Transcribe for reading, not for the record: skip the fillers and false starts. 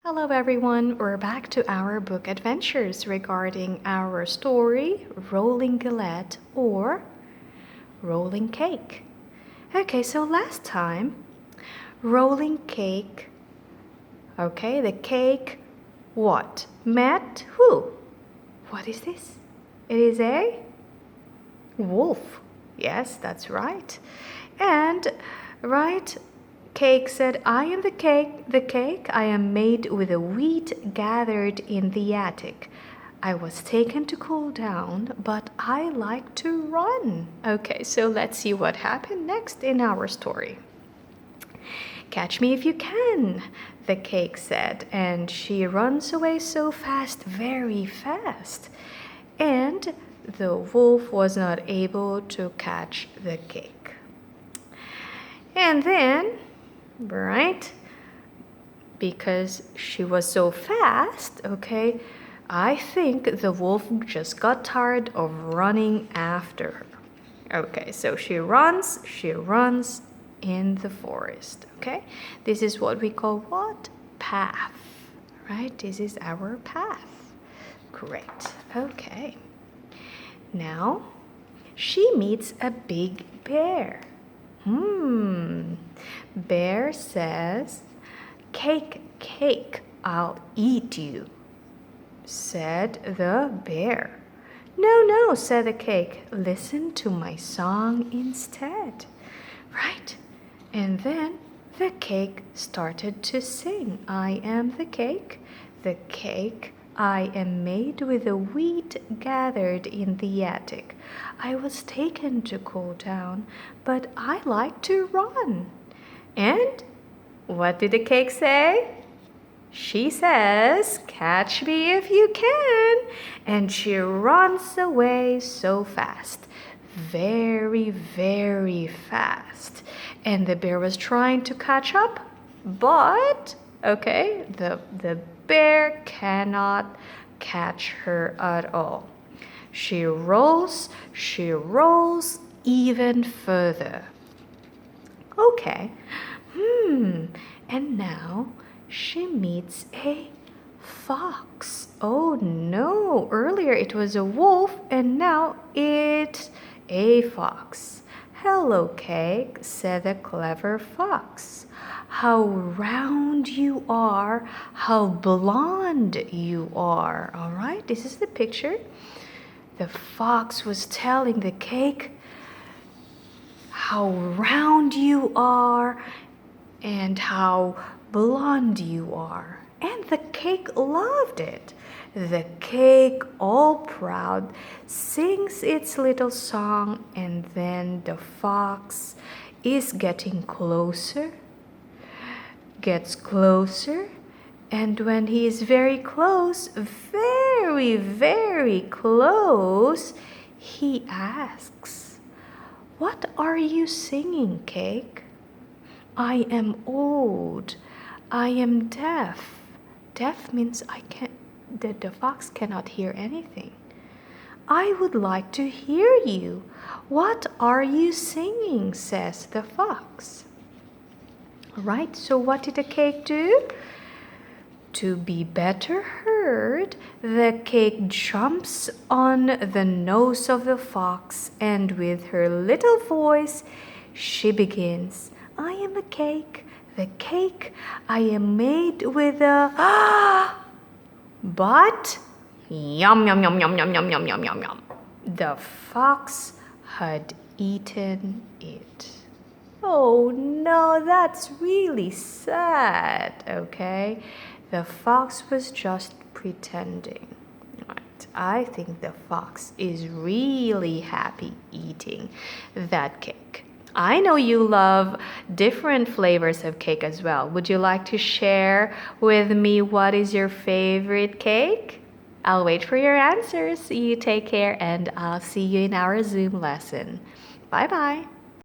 Hello everyone, we're back to our book adventures regarding our story Rolling Galette or Rolling Cake. Okay, so last time, Rolling Cake, okay, the cake, what? Met who? What is this? It is a wolf. Yes, that's right. And, right, Cake said, I am the cake I am made with the wheat gathered in the attic. I was taken to cool down, but I like to run. Okay, so let's see what happened next in our story. Catch me if you can, the cake said, and she runs away so fast, very fast. And the wolf was not able to catch the cake. And then, right, because she was so fast, okay, I think the wolf just got tired of running after her. Okay, so she runs in the forest, okay? This is what we call what? Path, right? This is our path. Great, okay. Now, she meets a big bear. Bear says, Cake, cake, I'll eat you, said the bear. No, no, said the cake. Listen to my song instead. Right? And then the cake started to sing. I am the cake I am made with the wheat gathered in the attic. I was taken to cool down, but I like to run. And what did the cake say? She says, catch me if you can. And she runs away so fast. Very, very fast. And the bear was trying to catch up, but, okay, the bear cannot catch her at all. She rolls even further. Okay, and now she meets a fox. Oh no, earlier it was a wolf and now it's a fox. Hello, Cake, said the clever fox. How round you are, how blonde you are. All right, this is the picture. The fox was telling the cake how round you are and how blonde you are. And the cake loved it. The cake, all proud, sings its little song, and then the fox is getting closer, gets closer, and when he is very close, very, very close, he asks, What are you singing, Cake? I am old. I am deaf. Deaf means the fox cannot hear anything. I would like to hear you. What are you singing? Says the fox. Right, so what did the cake do? To be better heard, the cake jumps on the nose of the fox, and with her little voice, she begins, I am the cake I am made with a but yum yum yum yum yum yum yum yum yum yum. The fox had eaten it. Oh no, that's really sad, okay? The fox was just pretending. Right. I think the fox is really happy eating that cake. I know you love different flavors of cake as well. Would you like to share with me what is your favorite cake? I'll wait for your answers. You take care and I'll see you in our Zoom lesson. Bye-bye.